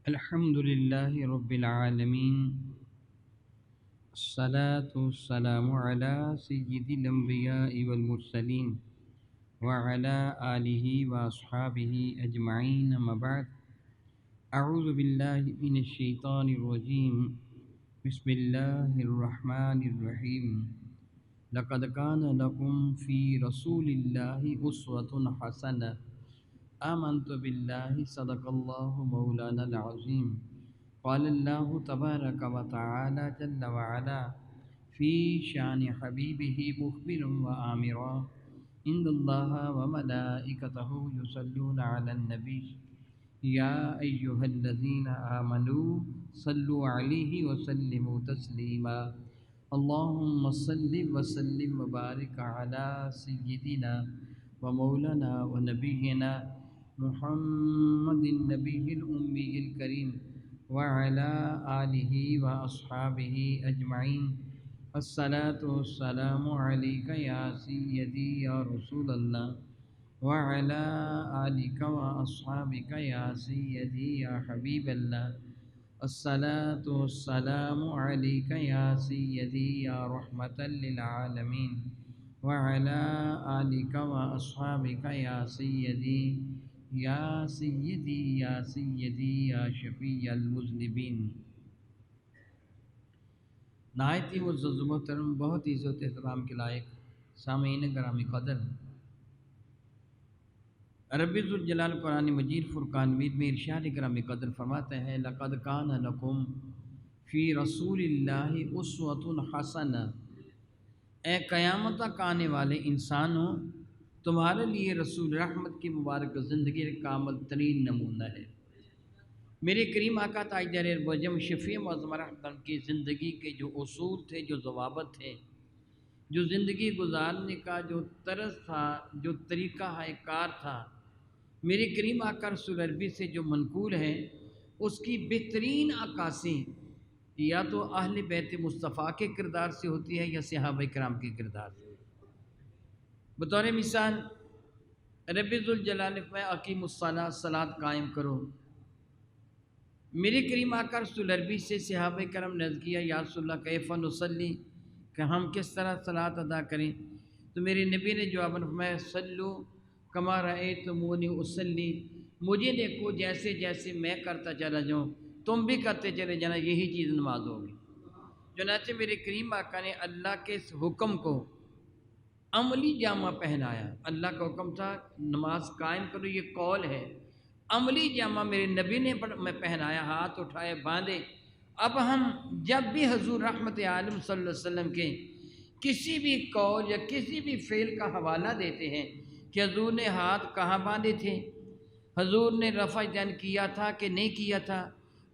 الحمد لله رب العالمين. الصلاة والسلام على سيد الأنبياء والمرسلين وعلى آله وأصحابه أجمعين. أما بعد، أعوذ بالله من الشيطان الرجيم. بسم الله الرحمن الرحيم. لقد كان لكم في رسول الله أسوة حسنة. آمنت بالله صدق الله مولانا العظيم. قال الله تبارك وتعالى جل وعلا في شان حبيبه مخبرا وآمرا إن الله وملائكته يصلون على النبي يا أيها الذين آمنوا صلوا عليه وسلموا تسليما. اللهم صل وسلم وبارك على سيدنا ومولانا ونبينا محمد النبي الأمي الكريم وعلى آله وأصحابه أجمعين. الصلاة والسلام عليك يا سيدي يا رسول الله وعلى آلك وأصحابك يا سيدي يا حبيب الله. الصلاة والسلام عليك يا سيدي يا رحمة للعالمين وعلى آلك وأصحابك يا سيدي یا سیدی یا سیدی یا شفیع المذنبین. نہایت ہی معزز و محترم، بہت ہی عزت احترام کے لائق سامعین گرامی قدر، رب ذوالجلال قرآن مجید فرقان مید میں ارشاد گرامی قدر فرماتا ہے لقد کان لکم فی رسول اللہ اسوۃ حسنہ. اے قیامت تک آنے والے انسانوں، تمہارے لیے رسول رحمت کی مبارک زندگی کا کامل ترین نمونہ ہے. میرے کریم آقا تاجدار بجم شفیع معظم رحمت کی زندگی کے جو اصول تھے، جو ضوابط تھے، جو زندگی گزارنے کا جو طرز تھا، جو طریقہ کار تھا، میرے کریم آقا رسول عربی سے جو منقول ہے، اس کی بہترین عکاسی یا تو اہل بیت مصطفیٰ کے کردار سے ہوتی ہے یا صحابہ کرام کے کردار سے. بطور مثال رب ذوالجلال میں اقیم الصلاۃ، صلاۃ قائم کرو. میرے کریم آقا رسول عربی سے صحابہ کرام نے عرض کیا یا رسول اللہ کیف نصلی، کہ ہم کس طرح صلاۃ ادا کریں؟ تو میرے نبی نے جواب فرمایا صلو کما رأیتمونی اصلی، مجھے دیکھو جیسے جیسے میں کرتا چلا جاؤں تم بھی کرتے چلے جانا، یہی چیز نماز ہوگی. چنانچہ میرے کریم آقا نے اللہ کے اس حکم کو عملی جامہ پہنایا. اللہ کا حکم تھا نماز قائم کرو، یہ قول ہے، عملی جامہ میرے نبی نے پہنایا، ہاتھ اٹھائے باندھے. اب ہم جب بھی حضور رحمت عالم صلی اللہ علیہ وسلم کے کسی بھی قول یا کسی بھی فعل کا حوالہ دیتے ہیں کہ حضور نے ہاتھ کہاں باندھے تھے، حضور نے رفع یدین کیا تھا کہ نہیں کیا تھا،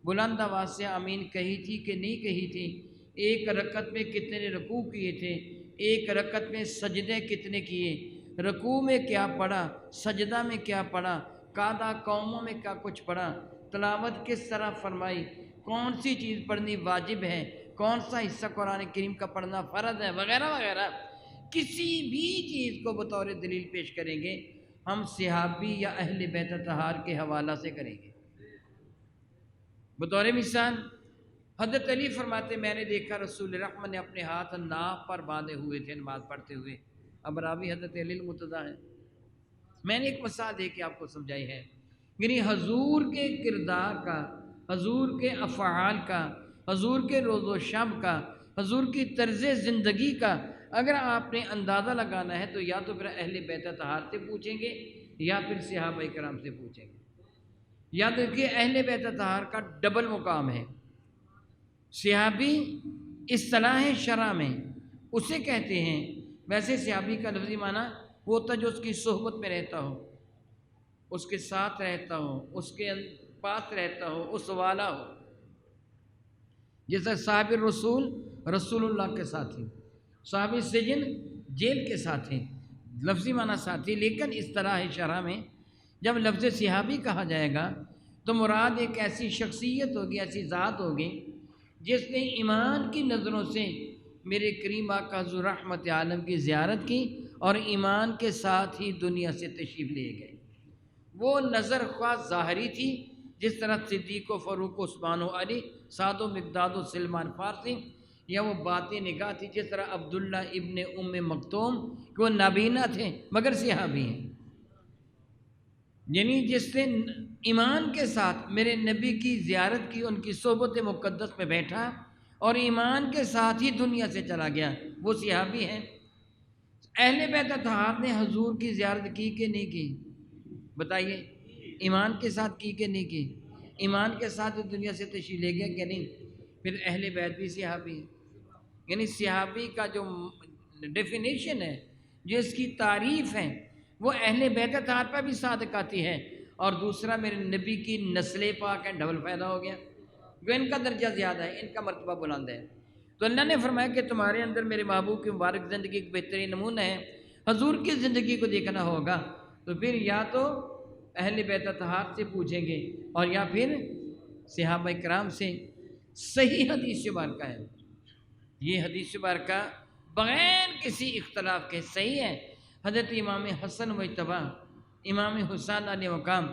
بلند آواز سے آمین کہی تھی کہ نہیں کہی تھی، ایک رکعت میں کتنے نے رکوع کیے تھے، ایک رکعت میں سجدے کتنے کیے، رکوع میں کیا پڑھا، سجدہ میں کیا پڑھا، قادہ قوموں میں کیا کچھ پڑھا، تلاوت کس طرح فرمائی، کون سی چیز پڑھنی واجب ہے، کون سا حصہ قرآن کریم کا پڑھنا فرض ہے، وغیرہ وغیرہ. کسی بھی چیز کو بطور دلیل پیش کریں گے ہم صحابی یا اہل بیت اطہار کے حوالہ سے کریں گے. بطور مثال حضرت علی فرماتے میں نے دیکھا رسول رحمت نے اپنے ہاتھ ناف پر باندھے ہوئے تھے نماز پڑھتے ہوئے. اب راوی حضرت علی المرتضیٰ ہے. میں نے ایک مثال دے کے آپ کو سمجھائی ہے، یعنی حضور کے کردار کا، حضور کے افعال کا، حضور کے روز و شب کا، حضور کی طرز زندگی کا اگر آپ نے اندازہ لگانا ہے تو یا تو پھر اہل بیت اطہار سے پوچھیں گے یا پھر صحابہ کرام سے پوچھیں گے. یا تو کہ اہل بیت اطہار کا ڈبل مقام ہے. صحابی اصطلاح شرع میں اسے کہتے ہیں، ویسے صحابی کا لفظی معنی وہ ہوتا جو اس کی صحبت میں رہتا ہو، اس کے ساتھ رہتا ہو، اس کے پاس رہتا ہو، اس والا ہو. جیسا صاحب الرسول رسول اللہ کے ساتھی، صاحب سجن جیل کے ساتھی، لفظی معنی ساتھی. لیکن اصطلاح شرع میں جب لفظ صحابی کہا جائے گا تو مراد ایک ایسی شخصیت ہوگی، ایسی ذات ہوگی جس نے ایمان کی نظروں سے میرے کریم آقا حضور رحمت عالم کی زیارت کی اور ایمان کے ساتھ ہی دنیا سے تشریف لے گئے. وہ نظر خواہ ظاہری تھی جس طرح صدیق و فاروق و عثمان و علی، سعد و مقداد و سلمان فارسی، یا وہ باطن نگاہ تھی جس طرح عبداللہ ابن ام مکتوم کہ وہ نابینا تھے مگر صحابی ہیں، یعنی جس نے ایمان کے ساتھ میرے نبی کی زیارت کی، ان کی صحبت مقدس میں بیٹھا اور ایمان کے ساتھ ہی دنیا سے چلا گیا، وہ صحابی ہیں۔ اہل بیت اطہار نے حضور کی زیارت کی کہ نہیں کی؟ بتائیے، ایمان کے ساتھ کی کہ نہیں کی؟ ایمان کے ساتھ دنیا سے تشریف لے گیا کہ نہیں؟ پھر اہل بیت بھی صحابی ہیں، یعنی صحابی کا جو ڈیفینیشن ہے، جو اس کی تعریف ہے، وہ اہل بیت اطہار پر بھی صادق آتی ہے، اور دوسرا میرے نبی کی نسل پاک ہے، ڈبل فائدہ ہو گیا، جو ان کا درجہ زیادہ ہے، ان کا مرتبہ بلند ہے۔ تو اللہ نے فرمایا کہ تمہارے اندر میرے محبوب کی مبارک زندگی کا بہترین نمونہ ہے، حضور کی زندگی کو دیکھنا ہوگا، تو پھر یا تو اہل بیت اطہار سے پوچھیں گے اور یا پھر صحابہ کرام سے۔ صحیح حدیث مبارکہ ہے یہ، حدیث مبارکہ بغیر کسی اختلاف کے صحیح ہے۔ حضرت امام حسن مجتبی، امام حسین علیہ مقام،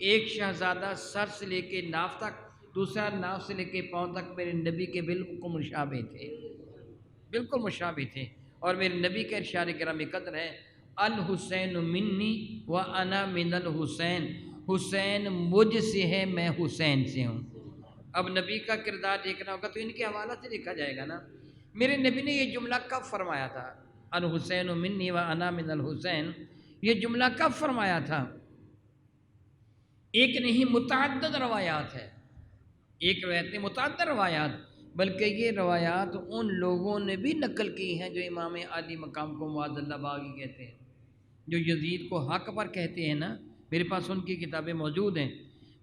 ایک شہزادہ سر سے لے کے ناف تک، دوسرا ناف سے لے کے پاؤں تک میرے نبی کے بالکل مشابہ تھے، بالکل مشابہ تھے، اور میرے نبی کا ارشاد گرامی قدر ہے، الحسین منی و انا من الحسین، حسین مجھ سے ہے، میں حسین سے ہوں۔ اب نبی کا کردار دیکھنا ہوگا تو ان کے حوالہ سے دیکھا جائے گا نا، میرے نبی نے یہ جملہ کب فرمایا تھا؟ الحسین منی و انا من الحسین، یہ جملہ کب فرمایا تھا؟ ایک نہیں متعدد روایات ہے، ایک روایت نہیں متعدد روایات، بلکہ یہ روایات ان لوگوں نے بھی نقل کی ہیں جو امام علی مقام کو معاذ اللہ باغی کہتے ہیں، جو یزید کو حق پر کہتے ہیں نا، میرے پاس ان کی کتابیں موجود ہیں،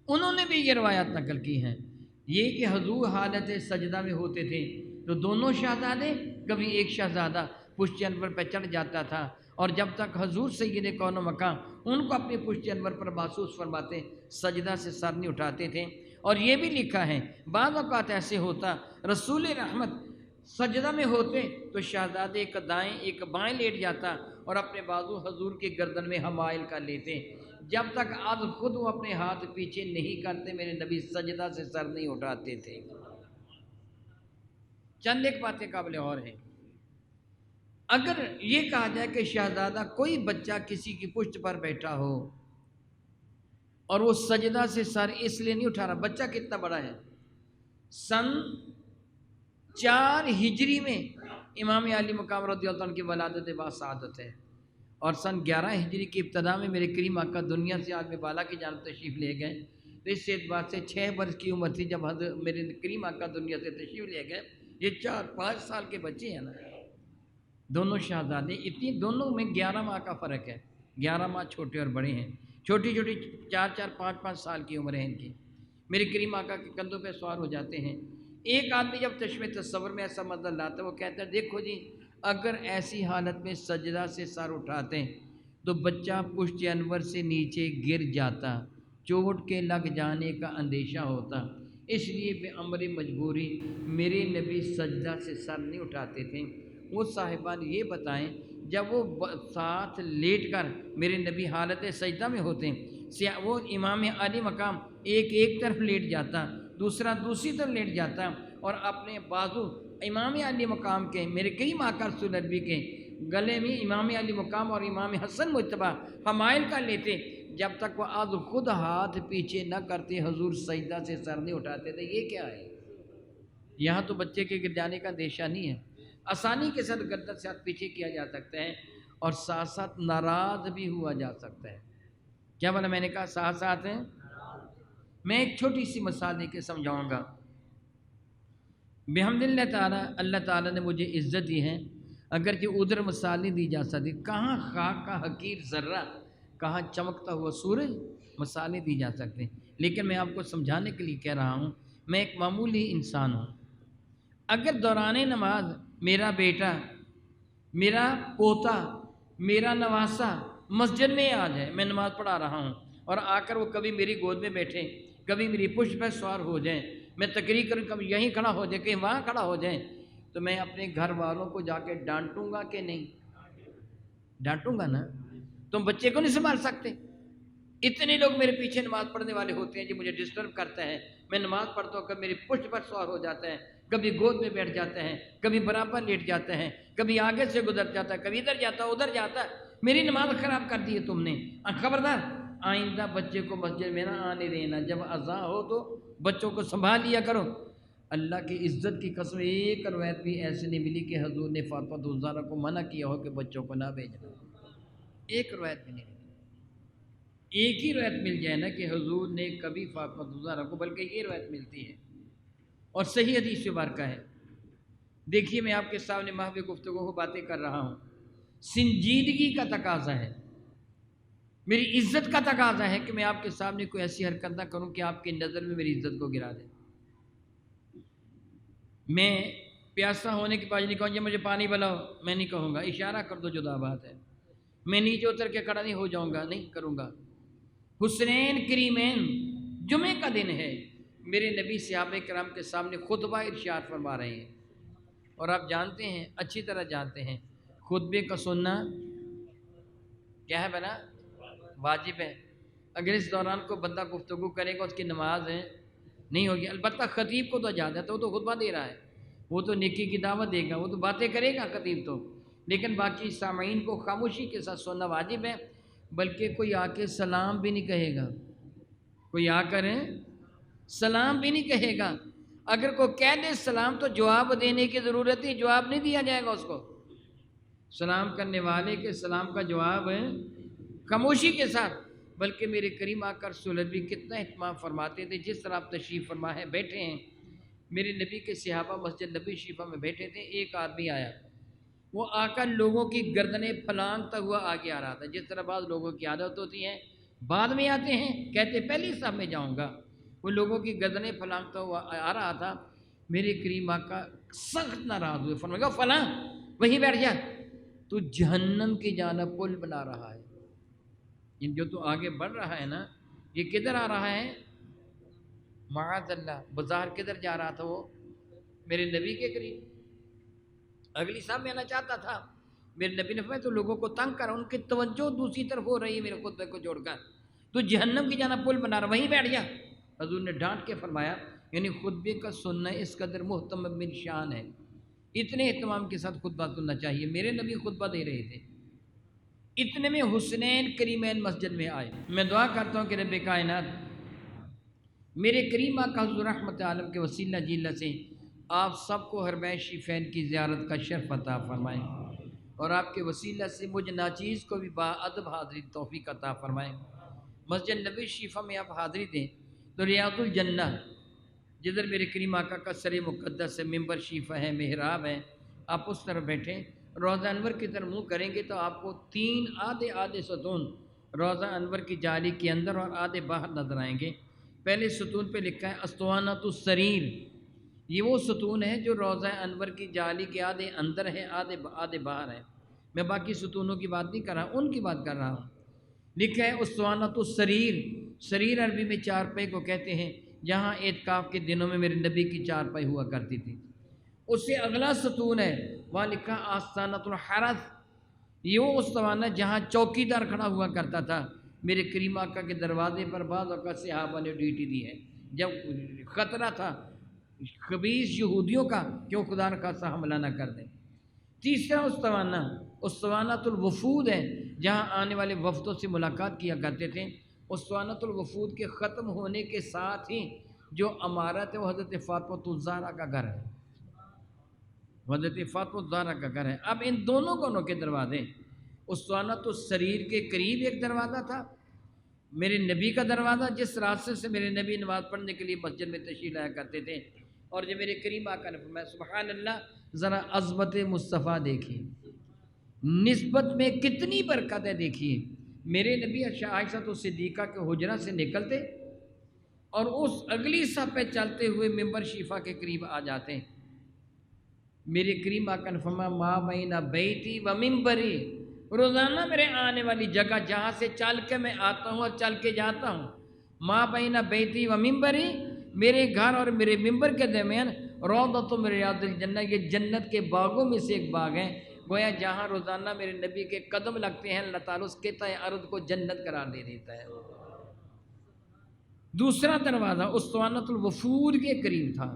انہوں نے بھی یہ روایات نقل کی ہیں۔ یہ کہ حضور حالت سجدہ میں ہوتے تھے تو دونوں شہزادے، کبھی ایک شہزادہ پشت انور پہ چڑھ جاتا تھا، اور جب تک حضور سید کون و مکان ان کو اپنے پشت انور پر محسوس فرماتے سجدہ سے سر نہیں اٹھاتے تھے۔ اور یہ بھی لکھا ہے بعض اوقات ایسے ہوتا رسول رحمت سجدہ میں ہوتے تو شہزادے ایک دائیں ایک بائیں لیٹ جاتا اور اپنے بازو حضور کی گردن میں حمائل کر لیتے، جب تک آج خود وہ اپنے ہاتھ پیچھے نہیں کرتے میرے نبی سجدہ سے سر نہیں اٹھاتے تھے۔ چند ایک باتیں قابل اور ہیں، اگر یہ کہا جائے کہ شہزادہ کوئی بچہ کسی کی پشت پر بیٹھا ہو اور وہ سجدہ سے سر اس لیے نہیں اٹھا رہا، بچہ کتنا بڑا ہے؟ سن 4 ہجری میں امام علی مقام رضی اللہ عنہ کی ولادت باسعادت ہے، اور سن 11 ہجری کی ابتدا میں میرے کریم آقا دنیا سے عالم بالا کی جانب تشریف لے گئے، تو اس اعتبار سے 6 برس کی عمر تھی جب میرے کریم آقا دنیا سے تشریف لے گئے۔ یہ 4-5 سال کے بچے ہیں نا دونوں شہزادے، اتنی دونوں میں 11 ماہ کا فرق ہے، 11 ماہ چھوٹے اور بڑے ہیں، چھوٹی چھوٹی 4-4 5-5 سال کی عمر ہے ان کی، میرے کریم آقا کے کندھوں پہ سوار ہو جاتے ہیں۔ ایک آدمی جب چشمے تصور میں ایسا منظر لاتا ہے وہ کہتا ہے دیکھو جی اگر ایسی حالت میں سجدہ سے سر اٹھاتے تو بچہ پشت انور سے نیچے گر جاتا، چوٹ کے لگ جانے کا اندیشہ ہوتا، اس لیے بے امر مجبوری میرے نبی سجدہ سے سر نہیں اٹھاتے تھے۔ وہ صاحبان یہ بتائیں جب وہ ساتھ لیٹ کر میرے نبی حالت سجدہ میں ہوتے ہیں، وہ امام علی مقام ایک طرف لیٹ جاتا، دوسرا دوسری طرف لیٹ جاتا، اور اپنے بازو امام علی مقام کے میرے کریم آقا رسول نبی کے گلے میں امام علی مقام اور امام حسن مجتبی حمائل کر لیتے، جب تک وہ آج خود ہاتھ پیچھے نہ کرتے حضور سجدہ سے سر نہیں اٹھاتے تھے۔ یہ کیا ہے؟ یہاں تو بچے کے گر جانے کا اندیشہ نہیں ہے، آسانی کے ساتھ گردن سے ہاتھ پیچھے کیا جا سکتا ہے، اور ساتھ ساتھ ناراض بھی ہوا جا سکتا ہے۔ کیا بولا میں نے کہا؟ ساتھ ساتھ ہیں۔ میں ایک چھوٹی سی مثال دے کے سمجھاؤں گا۔ بحمد اللہ تعالیٰ، اللہ تعالیٰ نے مجھے عزت دی ہے، اگرچہ ادھر مثال نہیں دی جا سکتی، کہاں خاک کا حقیر ذرہ، کہاں چمکتا ہوا سورج، مثال نہیں دی جا سکتی، لیکن میں آپ کو سمجھانے کے لیے کہہ رہا ہوں، میں ایک معمولی انسان ہوں، اگر دوران نماز میرا بیٹا، میرا پوتا، میرا نواسا مسجد میں آ جائے، میں نماز پڑھا رہا ہوں، اور آ کر وہ کبھی میری گود میں بیٹھے، کبھی میری پشت پر سوار ہو جائیں، میں تقریر کروں کبھی یہیں کھڑا ہو جائے کہیں وہاں کھڑا ہو جائیں، تو میں اپنے گھر والوں کو جا کے ڈانٹوں گا کہ نہیں؟ ڈانٹوں گا نا۔ تم بچے کو نہیں سنبھال سکتے؟ اتنے لوگ میرے پیچھے نماز پڑھنے والے ہوتے ہیں جو مجھے ڈسٹرب کرتے ہیں، میں نماز پڑھتا ہوں، کبھی میری پشت پر سوار ہو جاتے ہیں، کبھی گود میں بیٹھ جاتے ہیں، کبھی برابر لیٹ جاتے ہیں، کبھی آگے سے گزر جاتا ہے، کبھی ادھر جاتا ہے ادھر جاتا ہے، میری نماز خراب کر دی ہے تم نے۔ خبردار آئندہ بچے کو مسجد میں نہ آنے دینا، جب اذان ہو تو بچوں کو سنبھال لیا کرو۔ اللہ کی عزت کی قسم ایک روایت بھی ایسے نہیں ملی کہ حضور نے فاطمہ الزہرا کو منع کیا ہو کہ بچوں کو نہ بھیجنا، ایک روایت بھی نہیں ملی۔ ایک ہی روایت مل جائے نا کہ حضور نے کبھی فاطمہ الزہرا کو، بلکہ یہ روایت ملتی ہے اور صحیح حدیث مبارکہ ہے۔ دیکھیے میں آپ کے سامنے محو گفتگو کو باتیں کر رہا ہوں، سنجیدگی کا تقاضا ہے، میری عزت کا تقاضا ہے کہ میں آپ کے سامنے کوئی ایسی حرکت نہ کروں کہ آپ کی نظر میں میری عزت کو گرا دے۔ میں پیاسا ہونے کے بعد نہیں کہوں گا مجھے پانی پلاؤ، میں نہیں کہوں گا، اشارہ کر دو جدا بات ہے۔ میں نیچے اتر کے کھڑا نہیں ہو جاؤں گا، نہیں کروں گا۔ حسنین کریمین جمعے کا دن ہے، میرے نبی صحابہ کرام کے سامنے خطبہ ارشاد فرما رہے ہیں، اور آپ جانتے ہیں، اچھی طرح جانتے ہیں، خطبے کا سننا کیا ہے بنا، واجب ہے۔ اگر اس دوران کو بندہ گفتگو کرے گا اس کی نماز ہے نہیں ہوگی۔ البتہ خطیب کو تو اجازت ہے، وہ تو خطبہ دے رہا ہے، وہ تو نیکی کی دعوت دے گا، وہ تو باتیں کرے گا خطیب تو، لیکن باقی سامعین کو خاموشی کے ساتھ سننا واجب ہے۔ بلکہ کوئی آ کے سلام بھی نہیں کہے گا، کوئی آ کر سلام بھی نہیں کہے گا۔ اگر کوئی کہہ دے سلام تو جواب دینے کی ضرورت ہے، جواب نہیں دیا جائے گا اس کو۔ سلام کرنے والے کے سلام کا جواب ہے خاموشی کے ساتھ۔ بلکہ میرے کریم آقا رسول اللہ بھی کتنا اہتمام فرماتے تھے، جس طرح آپ تشریف فرما ہے بیٹھے ہیں، میرے نبی کے صحابہ مسجد نبی شریفہ میں بیٹھے تھے، ایک آدمی آیا، وہ آ کر لوگوں کی گردنیں پھلانگتا ہوا آگے آ رہا تھا، جس طرح بعض لوگوں کی عادت ہوتی ہے، بعد میں آتے ہیں کہتے پہلی صف میں جاؤں گا، وہ لوگوں کی گردنیں پھلانگتا ہوا آ رہا تھا۔ میرے کریم آقا سخت ناراض ہوئے، فرمایا فلاں وہیں بیٹھ جا، تو جہنم کی جانب پل بنا رہا ہے۔ جو تو آگے بڑھ رہا ہے نا، یہ کدھر آ رہا ہے؟ معاذ اللہ، بازار کدھر جا رہا تھا وہ؟ میرے نبی کے قریب، اگلی صاحب میں آنا چاہتا تھا۔ میرے نبی نے فرمایا تو لوگوں کو تنگ کر، ان کی توجہ دوسری طرف ہو رہی ہے میرے خطبے کو چھوڑ کر، تو جہنم کی جانب پل بنا رہا، وہیں بیٹھ جا۔ حضور نے ڈانٹ کے فرمایا، یعنی خطبے کا سننا اس قدر محتم بن شان ہے، اتنے اہتمام کے ساتھ خطبہ سننا چاہیے۔ میرے نبی خطبہ دے رہے تھے، اتنے میں حسنین کریمین مسجد میں آئے۔ میں دعا کرتا ہوں کہ رب کائنات میرے کریم آقا حضور رحمت عالم کے وسیلہ جلہ سے آپ سب کو حرمین شریفین کی زیارت کا شرف عطا فرمائیں، اور آپ کے وسیلہ سے مجھ ناچیز کو بھی باادب حاضری توفیق عطا فرمائیں۔ مسجد نبی شریفہ میں آپ حاضری دیں تو ریاض الجنہ جدھر میرے کریم آقا کا سر مقدس ہے، ممبر شریفہ ہے، محراب ہے، آپ اس طرف بیٹھیں، روضہ انور کی طرف منہ کریں گے تو آپ کو 3 آدھے ستون روضہ انور کی جالی کے اندر اور آدھے باہر نظر آئیں گے۔ پہلے ستون پہ لکھا ہے اسطوانۃ السریر، یہ وہ ستون ہے جو روضہ انور کی جالی کے آدھے اندر ہے، آدھے باہر ہے۔ میں باقی ستونوں کی بات نہیں کر رہا، ان کی بات کر رہا ہوں۔ لکھا ہے اسطوانۃ السریر، سریر عربی میں چارپائی کو کہتے ہیں، جہاں اعتکاف کے دنوں میں میرے نبی کی چارپائی ہوا کرتی تھی۔ اس سے اگلا ستون ہے، وہاں لکھا آستانۃ الحرس، یہ وہ استوانہ جہاں چوکیدار کھڑا ہوا کرتا تھا۔ میرے کریم آقا کے دروازے پر بعض اوقات صحابہ نے ڈیوٹی دی ہے، جب خطرہ تھا خبیث یہودیوں کا کہ وہ خدا نخواستہ حملہ نہ کر دیں۔ تیسرا استوانہ اسطوانۃ الوفود ہے، جہاں آنے والے وفدوں سے ملاقات کیا کرتے تھے۔ اسطوانۃ الوفود کے ختم ہونے کے ساتھ ہی جو عمارت ہے وہ حضرت فاطمہ الزہرا کا گھر ہے، حضرت فاطمہ الزہرا کا گھر ہے۔ اب ان دونوں کونوں کے دروازے، اسطوانۃ السریر کے قریب ایک دروازہ تھا، میرے نبی کا دروازہ جس راستے سے میرے نبی نماز پڑھنے کے لیے مسجد میں تشریف لایا کرتے تھے، اور جو میرے کریم آقا نے فرمایا سبحان اللہ، ذرا عظمت مصطفیٰ دیکھیے، نسبت میں کتنی برکت ہے دیکھیے۔ میرے نبی عائشہ صدیقہ کے حجرہ سے نکلتے اور اس اگلی صف پہ چلتے ہوئے ممبر شریفہ کے قریب آ جاتے ہیں۔ میرے کریم آقا نے فرمایا ما بین بیتی و ممبری، روزانہ میرے آنے والی جگہ جہاں سے چل کے میں آتا ہوں اور چل کے جاتا ہوں، ما بین بیتی و ممبری، میرے گھر اور میرے ممبر کے درمیان روضۃ من ریاض الجنہ، یہ جنت کے باغوں میں سے ایک باغ ہے۔ گویا جہاں روزانہ میرے نبی کے قدم لگتے ہیں، اللہ تعالیٰ اس قطع ارض کو جنت قرار دے دیتا ہے۔ دوسرا دروازہ اسطوانۃ الوفود کے قریب تھا،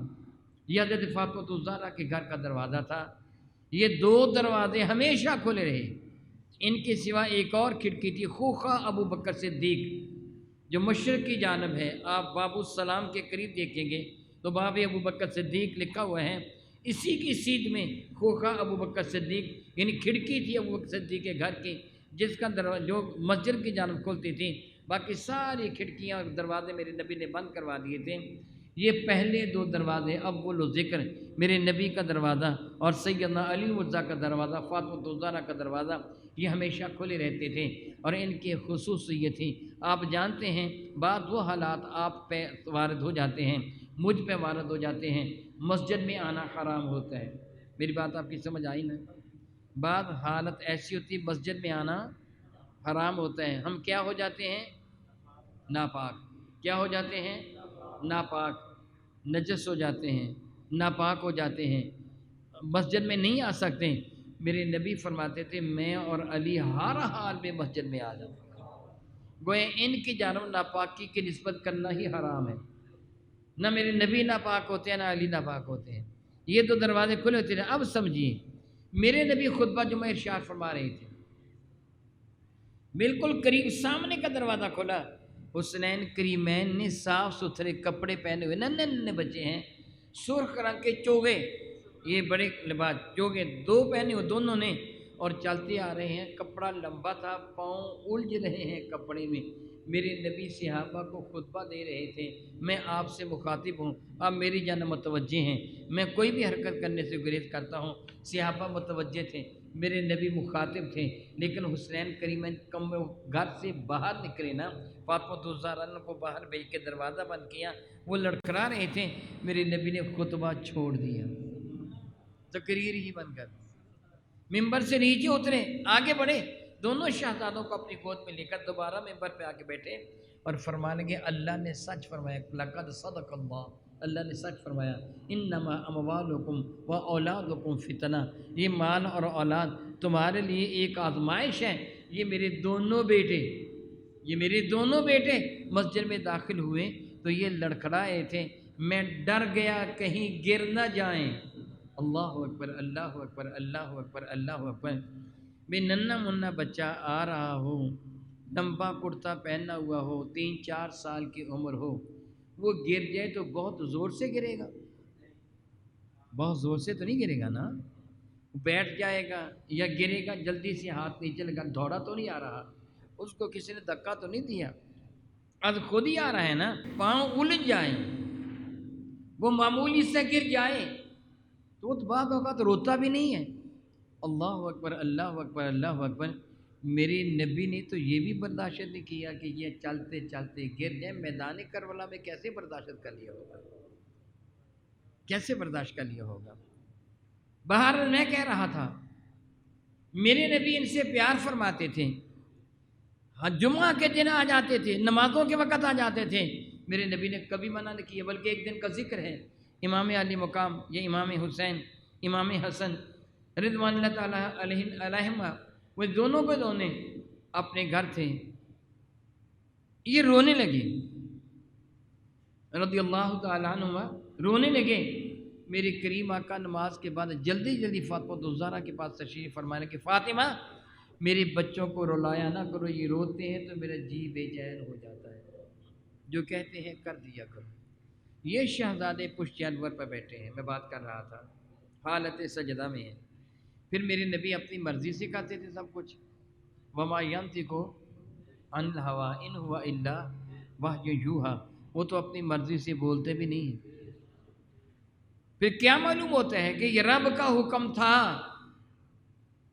یہ حضرت فاطمہ الزہرا کے گھر کا دروازہ تھا۔ یہ دو دروازے ہمیشہ کھلے رہے، ان کے سوا ایک اور کھڑکی تھی، خوخا ابو بکر صدیق جو مشرق کی جانب ہے۔ آپ باب السلام کے قریب دیکھیں گے تو باب ابو بکر صدیق لکھا ہوا ہے، اسی کی سیدھ میں خوخا ابو بکر صدیق یعنی کھڑکی تھی ابو بکر صدیق کے گھر کی، جس کا دروازہ جو مسجد کی جانب کھلتی تھی، باقی ساری کھڑکیاں اور دروازے میرے نبی نے بند کروا دیے تھے۔ یہ پہلے دو دروازے اول و ذکر میرے نبی کا دروازہ اور سیدنا علی مرزا کا دروازہ، فاطمہ الزہرا کا دروازہ، یہ ہمیشہ کھلے رہتے تھے اور ان کی خصوصیت تھی۔ آپ جانتے ہیں بعض وہ حالات آپ پہ وارد ہو جاتے ہیں، مجھ پہ وارد ہو جاتے ہیں، مسجد میں آنا حرام ہوتا ہے۔ میری بات آپ کی سمجھ آئی نا؟ بعض حالت ایسی ہوتی ہے مسجد میں آنا حرام ہوتا ہے، ہم کیا ہو جاتے ہیں؟ ناپاک۔ کیا ہو جاتے ہیں؟ ناپاک، نجس ہو جاتے ہیں، ناپاک ہو جاتے ہیں، مسجد میں نہیں آ سکتے۔ میرے نبی فرماتے تھے میں اور علی ہر حال میں مسجد میں آ جاتے ہیں، گویا ان کی جانب ناپاکی کی نسبت کرنا ہی حرام ہے۔ نہ میرے نبی ناپاک ہوتے ہیں نہ علی ناپاک ہوتے ہیں، یہ دو دروازے کھلے ہوتے ہیں۔ اب سمجھیے میرے نبی خطبہ جمعہ ارشاد فرما رہے تھے، بالکل قریب سامنے کا دروازہ کھولا، حسنین کریمین نے صاف ستھرے کپڑے پہنے ہوئے، ننھے ننھے بچے ہیں، سرخ رنگ کے چوگے، یہ بڑے لباس چوگے دو پہنے ہوئے دونوں نے، اور چلتے آ رہے ہیں، کپڑا لمبا تھا، پاؤں الجھ رہے ہیں کپڑے میں۔ میرے نبی صحابہ کو خطبہ دے رہے تھے، میں آپ سے مخاطب ہوں، آپ میری جانب متوجہ ہیں، میں کوئی بھی حرکت کرنے سے گریز کرتا ہوں۔ صحابہ متوجہ تھے، میرے نبی مخاطب تھے، لیکن حسنین کریمین کم گھر سے باہر نکلے نا، فاطمہ الزہرا کو باہر بھیج کے دروازہ بند کیا، وہ لڑکھڑا رہے تھے، میرے نبی نے خطبہ چھوڑ دیا، تقریر ہی بند کر دی، ممبر سے نیچے اترے، آگے بڑھے، دونوں شہزادوں کو اپنی گود میں لے کر دوبارہ ممبر پہ آ کے بیٹھے اور فرمانے لگے اللہ نے سچ فرمایا، لقد صدق اللہ، اللہ نے سچ فرمایا، انما اموالکم و اولادکم فتنہ، یہ مال اور اولاد تمہارے لیے ایک آزمائش ہے۔ یہ میرے دونوں بیٹے مسجد میں داخل ہوئے تو یہ لڑکھڑائے تھے، میں ڈر گیا کہیں گر نہ جائیں۔ اللہ اکبر اللہ اکبر اللہ اکبر اللہ اکبر۔ میں ننھا منھا بچہ آ رہا ہو، لمبا کرتا پہنا ہوا ہو، 3-4 سال کی عمر ہو، وہ گر جائے تو بہت زور سے گرے گا، بہت زور سے تو نہیں گرے گا نا، بیٹھ جائے گا یا گرے گا جلدی سے ہاتھ نیچے لگا، دوڑا تو نہیں آ رہا، اس کو کسی نے دھکا تو نہیں دیا، اب خود ہی آ رہا ہے نا، پاؤں الجھ جائیں، وہ معمولی سے گر جائے تو بعض اوقات روتا بھی نہیں ہے۔ اللہ اکبر اللہ اکبر اللہ اکبر۔ میرے نبی نے تو یہ بھی برداشت نہیں کیا کہ یہ چلتے چلتے گر جائے، میدان کربلا میں کیسے برداشت کر لیا ہوگا، کیسے برداشت کر لیا ہوگا۔ باہر میں کہہ رہا تھا میرے نبی ان سے پیار فرماتے تھے، جمعہ کے دن آ جاتے تھے، نمازوں کے وقت آ جاتے تھے، میرے نبی نے کبھی منع نہیں کیا، بلکہ ایک دن کا ذکر ہے، امام علی مقام یہ امام حسین امام حسن رضوان اللہ تعالیٰ علیہما، وہ دونوں کو دونوں اپنے گھر تھے، یہ رونے لگے رضی اللہ تعالیٰ عنہ، رونے لگے۔ میرے کریم آقا نماز کے بعد جلدی جلدی فاطمہ الزہرا کے پاس تشریف فرمانے کہ فاطمہ میرے بچوں کو رلایا نہ کرو، یہ روتے ہیں تو میرا جی بے چین ہو جاتا ہے، جو کہتے ہیں کر دیا کرو۔ یہ شہزادے پشت انور پر بیٹھے ہیں، میں بات کر رہا تھا، حالت سجدہ میں ہیں، پھر میرے نبی اپنی مرضی سے کہتے تھے سب کچھ، وما ينطق عن الهوى ان هو الا وحی یوحی، وہ تو اپنی مرضی سے بولتے بھی نہیں ہیں۔ پھر کیا معلوم ہوتا ہے کہ یہ رب کا حکم تھا،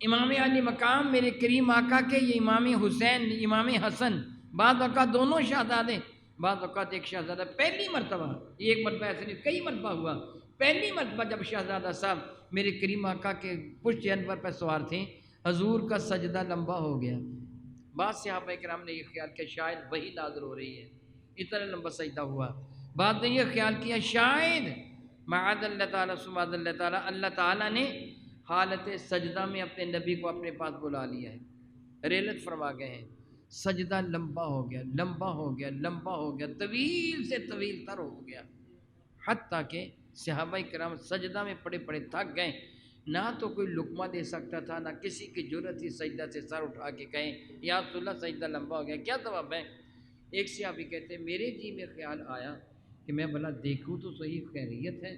امام علی مقام میرے کریم آقا کے، یہ امام حسین امام حسن، بعض اوقات دونوں شہزادے، بعض اوقات ایک شہزادہ، پہلی مرتبہ، ایک مرتبہ ایسے نہیں کئی مرتبہ ہوا، پہلی مرتبہ جب شہزادہ صاحب میرے کریم آقا کے پشت انور پر سوار تھے، حضور کا سجدہ لمبا ہو گیا، بعض صحابہ کرام نے یہ خیال کیا شاید وہی نازل ہو رہی ہے، اتنا لمبا سجدہ ہوا، بعض نے یہ خیال کیا شاید معاذ اللہ تعالیٰ سماذ اللہ تعالیٰ، اللہ تعالیٰ نے حالت سجدہ میں اپنے نبی کو اپنے پاس بلا لیا ہے، ریلت فرما گئے ہیں۔ سجدہ لمبا ہو گیا، لمبا ہو گیا، لمبا ہو گیا، طویل سے طویل تر ہو گیا، حتیٰ کہ صحابہ کرام سجدہ میں پڑے پڑے تھک گئے، نہ تو کوئی لقمہ دے سکتا تھا، نہ کسی کی جرأت تھی سجدہ سے سر اٹھا کے کہیں یا رسول اللہ سجدہ لمبا ہو گیا، کیا جواب ہے؟ ایک صحابی کہتے ہیں میرے جی میں خیال آیا کہ میں بھلا دیکھوں تو صحیح خیریت ہے،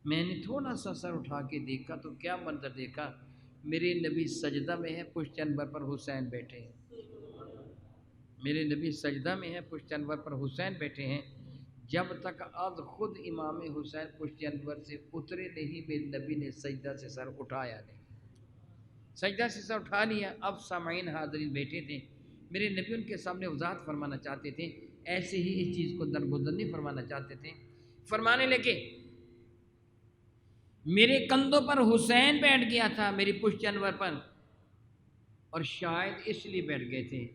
میں نے تھوڑا سا سر اٹھا کے دیکھا تو کیا منظر دیکھا، میرے نبی سجدہ میں ہے، پشت انور پر حسین بیٹھے ہیں، میرے نبی سجدہ میں ہے، پشت انور پر حسین بیٹھے ہیں، جب تک از خود امام حسین پشت انور سے اترے نہیں میرے نبی نے سجدہ سے سر اٹھایا نہیں، سجدہ سے سر اٹھا لیا۔ اب سامعین حاضرین بیٹھے تھے، میرے نبی ان کے سامنے وضاحت فرمانا چاہتے تھے، ایسے ہی اس چیز کو درگزر نہیں فرمانا چاہتے تھے، فرمانے لگے میرے کندھوں پر حسین بیٹھ گیا تھا میری پشت انور پر، اور شاید اس لیے بیٹھ گئے تھے،